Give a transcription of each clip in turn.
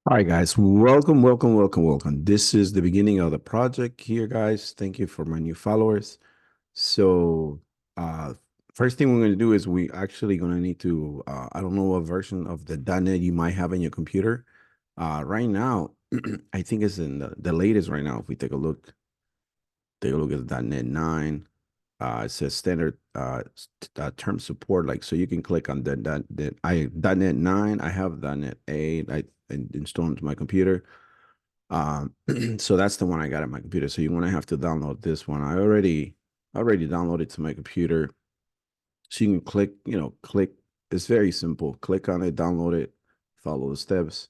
All right, guys, welcome. This is the beginning of the project here, guys. Thank you for my new followers. So, uh, first thing we're going to do is we actually going to need to, I don't know what version of the .NET you might have in your computer. Right now, I think it's in the latest right now. If we take a look at the .NET 9. It says standard term support. Like, so you can click on .NET 9. I have .NET 8. I installed into my computer. Um, so that's the one I got at my computer. So you want to have to download this one. I already downloaded to my computer. So you can click. It's very simple. Click on it, download it, follow the steps.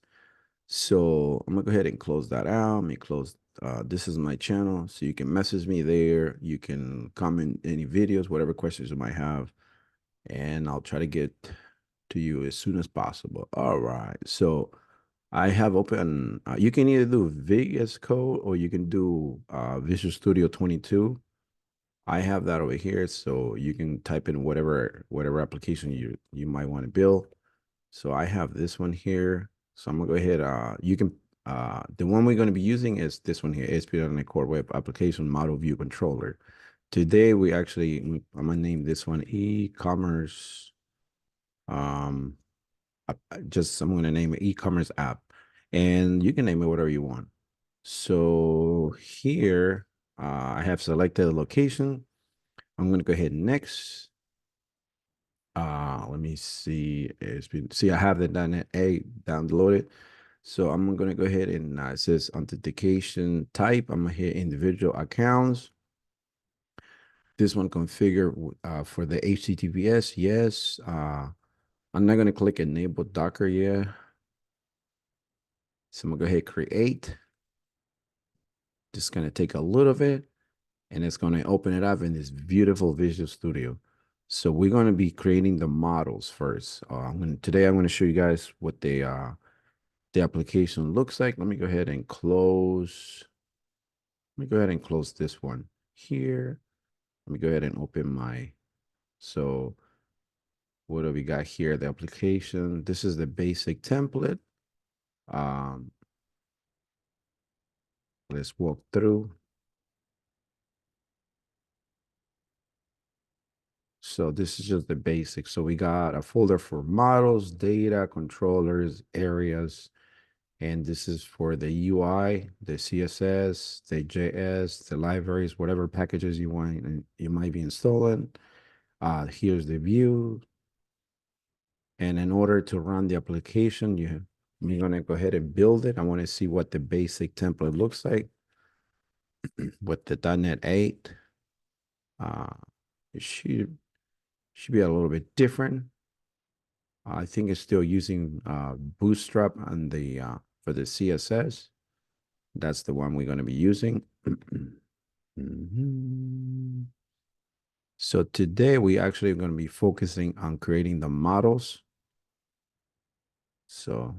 So I'm gonna go ahead and close that out. Let me close. This is my channel, so you can message me there. You can comment any videos, whatever questions you might have, and I'll try to get to you as soon as possible. All right. So I have open. You can either do VS Code or you can do Visual Studio 22. I have that over here, so you can type in whatever application you might want to build. So I have this one here. So I'm gonna go ahead. You can the one we're gonna be using is this one here, ASP.NET Core Web Application Model View Controller. Today I'm gonna name this one eCommerce. Um, I'm gonna name it eCommerce app, and you can name it whatever you want. So here, I have selected a location. I'm gonna go ahead next. Let me see. See, I have the .NET 8 downloaded. So I'm gonna go ahead and it says authentication type. I'm gonna hit individual accounts. This one configure for the HTTPS. Yes. I'm not gonna click enable Docker yet. So I'm gonna go ahead create. Just gonna take a little bit, and it's gonna open it up in this beautiful Visual Studio. So we're gonna be creating the models first. Today I'm gonna show you guys what the application looks like. Let me go ahead and close. Let me go ahead and close this one here. Let me go ahead and open so what do we got here? The application. This is the basic template. Um, let's walk through. So this is just the basic. So we got a folder for models, data, controllers, areas, and this is for the UI, the CSS, the JS, the libraries, whatever packages you want and you might be installing. Here's the view. And in order to run the application, you're gonna go ahead and build it. I want to see what the basic template looks like with the .NET 8. Uh, it should be a little bit different. I think it's still using Bootstrap and the for the CSS. That's the one we're going to be using. Mhm. So today we actually are going to be focusing on creating the models. So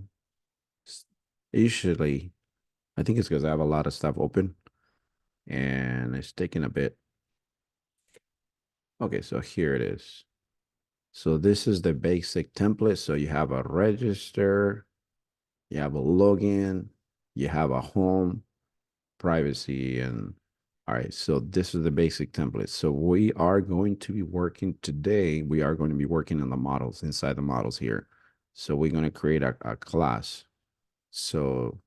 usually, I think it's because I have a lot of stuff open and it's taking a bit. Okay, so here it is. So this is the basic template. So you have a register, you have a login, you have a home, privacy, and all right. So this is the basic template. So we are going to be working today. We are going to be working on the models inside the models here. So we're going to create a class. So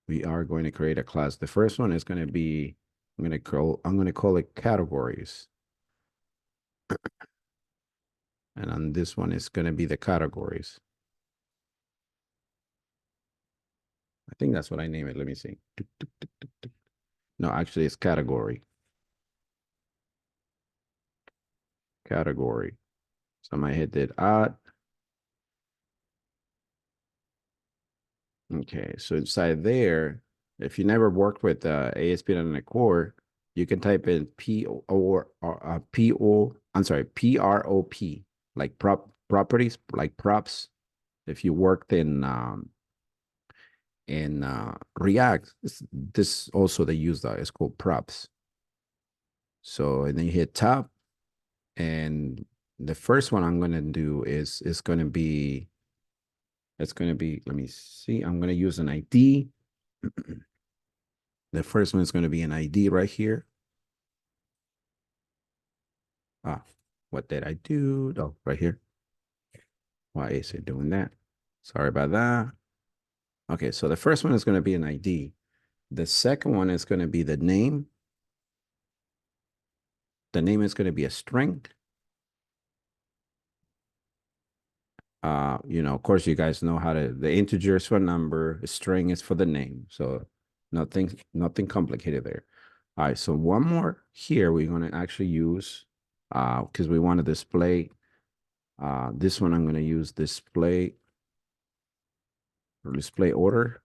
we are going to create a class. The first one is going to be, I'm going to call it categories. And on this one, it's going to be the categories. I think that's what I name it. Let me see. No, actually, it's category. Category. So I might hit that add. Okay, so inside there, if you never worked with ASP.NET Core, you can type in PROP, like properties, like props. If you worked in React, this also they use that. It's called props. So and then you hit tab, and the first one I'm gonna do is going to be It's going to be, let me see, I'm going to use an ID. The first one is going to be an ID right here. What did I do? Oh, right here. Why is it doing that? Sorry about that. Okay, so the first one is going to be an ID. The second one is going to be the name. The name is going to be a string. Of course, you guys know how to, the integer is for a number, a string is for the name. So nothing complicated there. All right, so one more here, we're going to actually use, because we want to display, this one I'm going to use display order.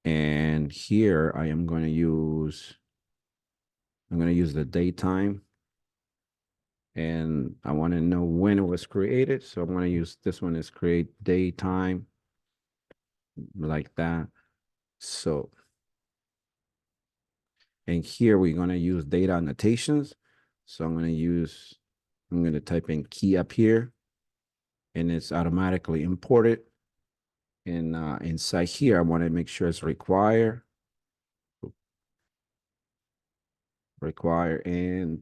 And here I'm going to use the datetime. And I want to know when it was created. So I'm going to use this one is create datetime like that. So, and here we're going to use data annotations. So I'm going to type in key up here and it's automatically imported. And inside here, I want to make sure it's require. And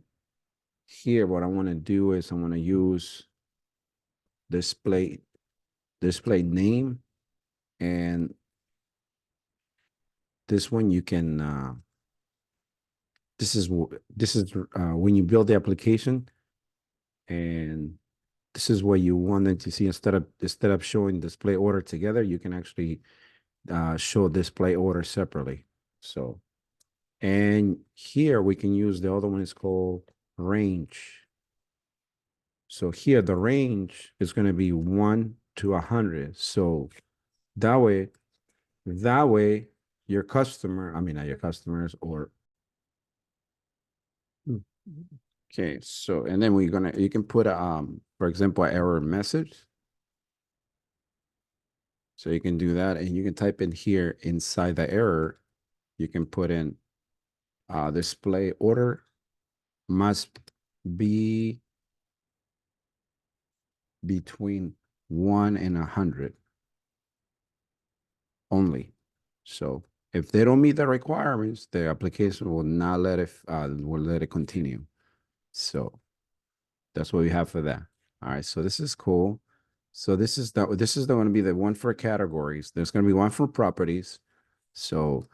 here, what I want to do is I want to use display name. And this one you can, this is when you build the application, and this is what you wanted to see. Instead of showing display order together, you can actually show display order separately. So, and here we can use the other one is called range. So here the range is going to be 1 to 100. So that way your customer, I mean, not your customers or okay, so and then you can put for example, an error message. So you can do that, and you can type in here inside the error, you can put in display order must be between 1 and 100 only. So if they don't meet the requirements, the application will not let it continue. So that's what we have for that. All right, so this is cool. So this is going to be the one for categories. There's going to be one for properties. So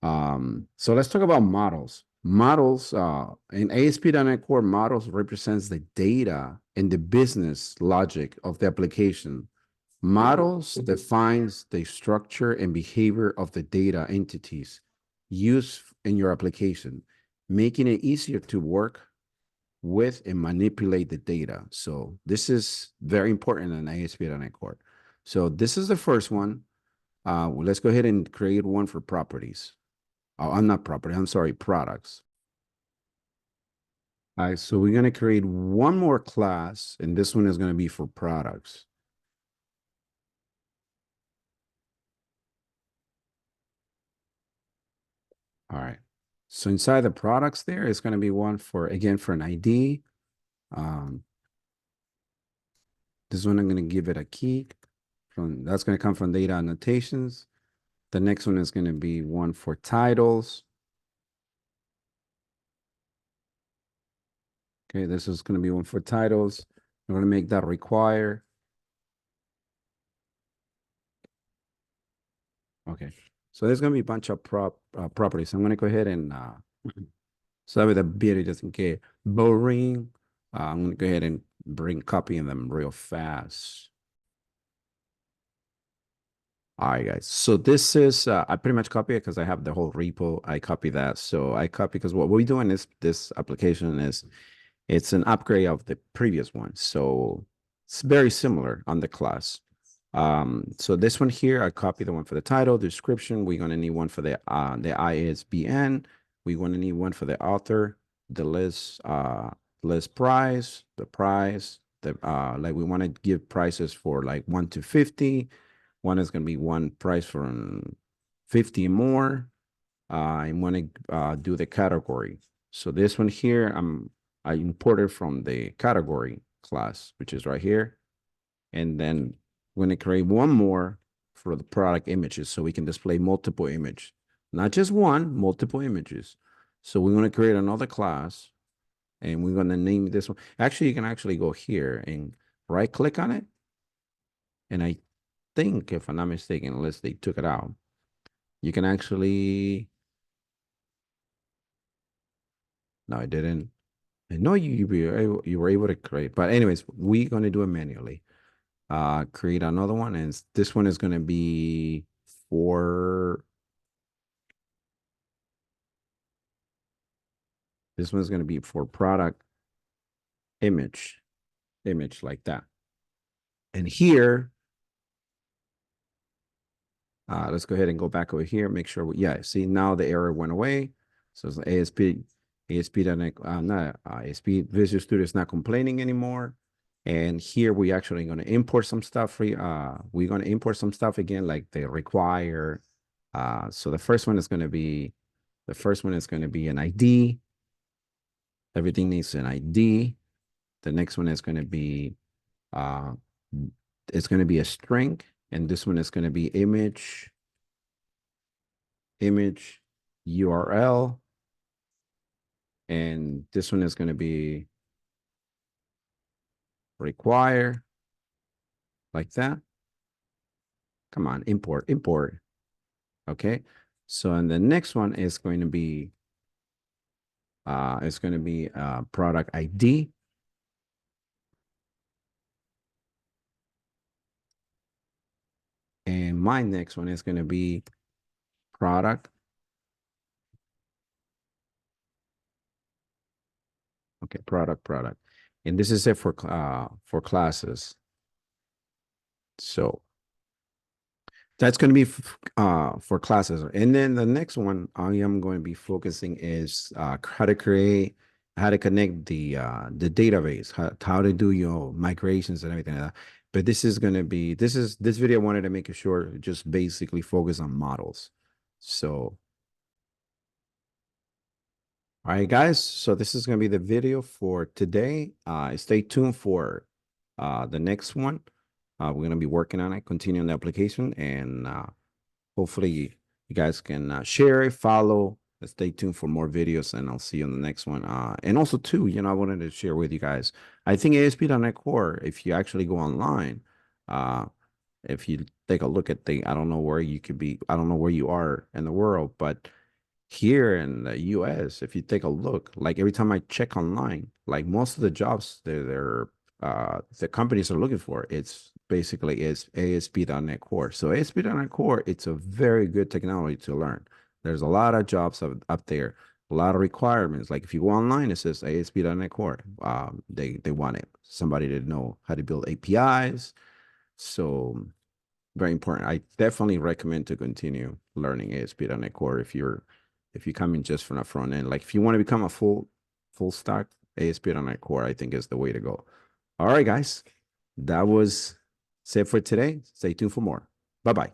let's talk about models. Models in ASP.NET Core, models represents the data and the business logic of the application. Models defines the structure and behavior of the data entities used in your application, making it easier to work with and manipulate the data. So this is very important in ASP.NET Core. So this is the first one. Let's go ahead and create one for properties. Oh, I'm not property. I'm sorry, products. All right, so we're going to create one more class, and this one is going to be for products. All right. So inside the products there is going to be one for, again, for an ID. This one I'm going to give it a key. That's going to come from data annotations. The next one is going to be one for titles. Okay, this is going to be one for titles. We're going to make that require. Okay, so there's going to be a bunch of properties. I'm going to go ahead and so that way the video doesn't get boring. I'm going to go ahead and copying them real fast. All right, guys. So this is, I pretty much copy it because I have the whole repo. I copy that. So I copy because what we're doing is this application is, it's an upgrade of the previous one. So it's very similar on the class. So this one here, I copy the one for the title, description. We're going to need one for the ISBN. We're going to need one for the author, the list price, the price, like we want to give prices for like 1 to 50. One is going to be one price from 50 and more. I want to do the category. So this one here, I imported from the category class, which is right here. And then we're going to create one more for the product images so we can display multiple images, not just one, multiple images. So we're going to create another class and we're going to name this one. Actually, you can actually go here and right click on it. And I think, if I'm not mistaken, unless they took it out, you can actually, no, I didn't. I know you were able to create, but anyways, we're going to do it manually. Create another one, and this one is going to be for, this one's going to be for product image like that. And here, let's go ahead and go back over here, make sure yeah, see, now the error went away. So it's ASP.NET, not ASP Visual Studio is not complaining anymore. And here we actually going to import some stuff. We're going to import some stuff again, like they require. So the first one is going to be an ID. Everything needs an ID. The next one is going to be, it's going to be a string. And this one is going to be image URL. And this one is going to be require, like that. Come on, import. Okay. So, and the next one is going to be, product ID. And my next one is going to be product. Okay, product. And this is it for classes. So that's going to be for classes. And then the next one I am going to be focusing is how to connect the database, how to do your migrations and everything like that. But this is going to be, this video I wanted to make sure just basically focus on models. So, all right, guys. So this is going to be the video for today. Stay tuned for the next one. We're going to be working on it, continuing the application, and hopefully you guys can share it, follow, stay tuned for more videos, and I'll see you on the next one. And also, too, I wanted to share with you guys, I think ASP.NET Core, if you actually go online, if you take a look at I don't know where you could be, I don't know where you are in the world, but here in the US, if you take a look, like every time I check online, like most of the jobs the companies are looking for, it's basically is ASP.NET Core. So ASP.NET Core, it's a very good technology to learn. There's a lot of jobs up there, a lot of requirements. Like if you go online, it says ASP.NET Core. They want somebody to know how to build APIs. So very important. I definitely recommend to continue learning ASP.NET Core if you come in just from the front end. Like if you want to become a full stack, ASP.NET Core, I think is the way to go. All right, guys, that was it for today. Stay tuned for more. Bye-bye.